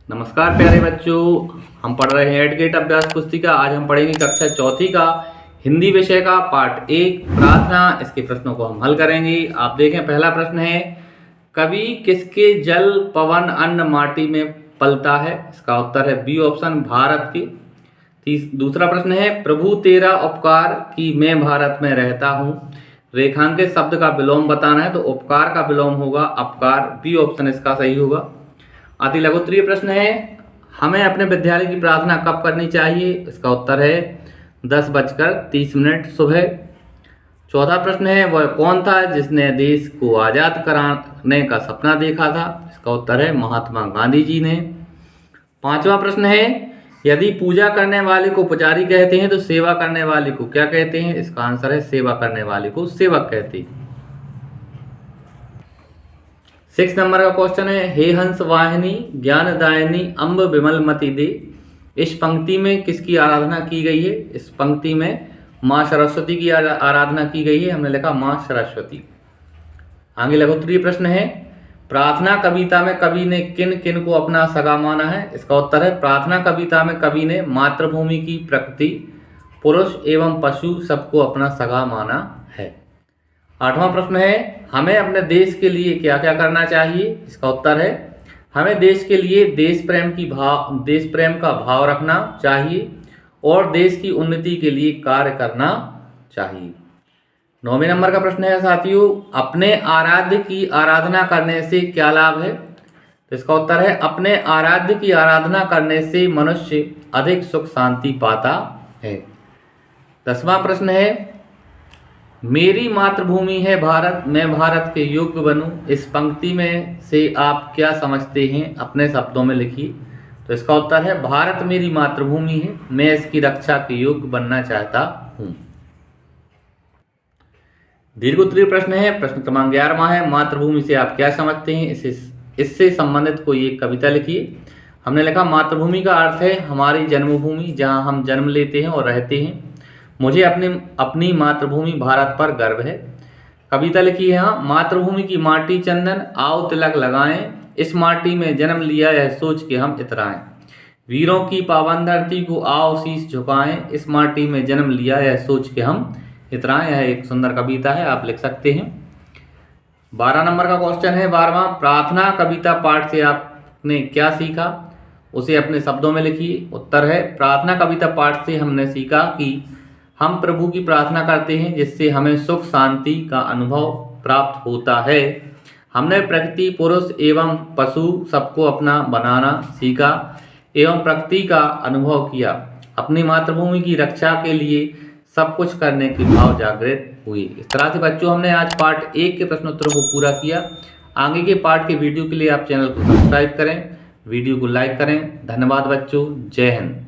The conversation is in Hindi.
नमस्कार प्यारे बच्चों, हम पढ़ रहे हैं एडगेट अभ्यास पुस्तिका। आज हम पढ़ेंगे कक्षा चौथी का हिंदी विषय का पार्ट 1 प्रार्थना। इसके प्रश्नों को हम हल करेंगे। आप देखें, पहला प्रश्न है, कवि किसके जल पवन अन्न माटी में पलता है? इसका उत्तर है बी ऑप्शन, भारत की। दूसरा प्रश्न है, प्रभु तेरा उपकार की मैं भारत में रहता हूँ। रेखांकित शब्द का विलोम बताना है, तो उपकार का विलोम होगा अपकार। बी ऑप्शन इसका सही होगा। अति लघु उत्तरीय प्रश्न है, हमें अपने विद्यालय की प्रार्थना कब करनी चाहिए? इसका उत्तर है 10:30 सुबह। चौथा प्रश्न है, वह कौन था जिसने देश को आज़ाद कराने का सपना देखा था? इसका उत्तर है महात्मा गांधी जी ने। पांचवा प्रश्न है, यदि पूजा करने वाले को पुजारी कहते हैं तो सेवा करने वाले को क्या कहते हैं? इसका आंसर है सेवा करने वाले को सेवक कहते हैं। 6 नंबर का क्वेश्चन है, हे हंस वाहिनी ज्ञानदायिनी अम्ब विमलमति दे। इस पंक्ति में किसकी आराधना की गई है? इस पंक्ति में माँ सरस्वती की आराधना की गई है। हमने लिखा माँ सरस्वती। आगे लघु उत्तरीय प्रश्न है, प्रार्थना कविता में कवि ने किन किन को अपना सगा माना है? इसका उत्तर है प्रार्थना कविता में कवि ने मातृभूमि की प्रकृति, पुरुष एवं पशु सबको अपना सगा माना है। आठवां प्रश्न है, हमें अपने देश के लिए क्या क्या करना चाहिए? इसका उत्तर है हमें देश के लिए देश प्रेम का भाव रखना चाहिए और देश की उन्नति के लिए कार्य करना चाहिए। 9वें नंबर का प्रश्न है साथियों, अपने आराध्य की आराधना करने से क्या लाभ है? तो इसका उत्तर है अपने आराध्य की आराधना करने से मनुष्य अधिक सुख शांति पाता है। 10वां प्रश्न है, मेरी मातृभूमि है भारत, मैं भारत के योग्य बनूं। इस पंक्ति में से आप क्या समझते हैं? अपने शब्दों में लिखिए। तो इसका उत्तर है भारत मेरी मातृभूमि है, मैं इसकी रक्षा के योग्य बनना चाहता हूं। दीर्घ उत्तरीय प्रश्न है, प्रश्न क्रमांक 11वां है, मातृभूमि से आप क्या समझते हैं? इससे संबंधित कोई एक कविता लिखिए। हमने लिखा मातृभूमि का अर्थ है हमारी जन्मभूमि, जहां हम जन्म लेते हैं और रहते हैं। मुझे अपनी मातृभूमि भारत पर गर्व है। कविता लिखी है, हाँ, मातृभूमि की माटी चंदन आओ तिलक लगाएं, इस माटी में जन्म लिया यह सोच के हम इतराएं। वीरों की पावन धरती को आओ शीश झुकाएं, इस माटी में जन्म लिया यह सोच के हम इतराएं। यह एक सुंदर कविता है, आप लिख सकते हैं। 12 नंबर का क्वेश्चन है 12वां, प्रार्थना कविता पाठ से आपने क्या सीखा? उसे अपने शब्दों में लिखिए। उत्तर है प्रार्थना कविता पाठ से हमने सीखा कि हम प्रभु की प्रार्थना करते हैं जिससे हमें सुख शांति का अनुभव प्राप्त होता है। हमने प्रकृति, पुरुष एवं पशु सबको अपना बनाना सीखा एवं प्रकृति का अनुभव किया। अपनी मातृभूमि की रक्षा के लिए सब कुछ करने की भाव जागृत हुई। इस तरह से बच्चों हमने आज पार्ट 1 के प्रश्नोत्तरों को पूरा किया। आगे के पार्ट के वीडियो के लिए आप चैनल को सब्सक्राइब करें, वीडियो को लाइक करें। धन्यवाद बच्चों, जय हिंद।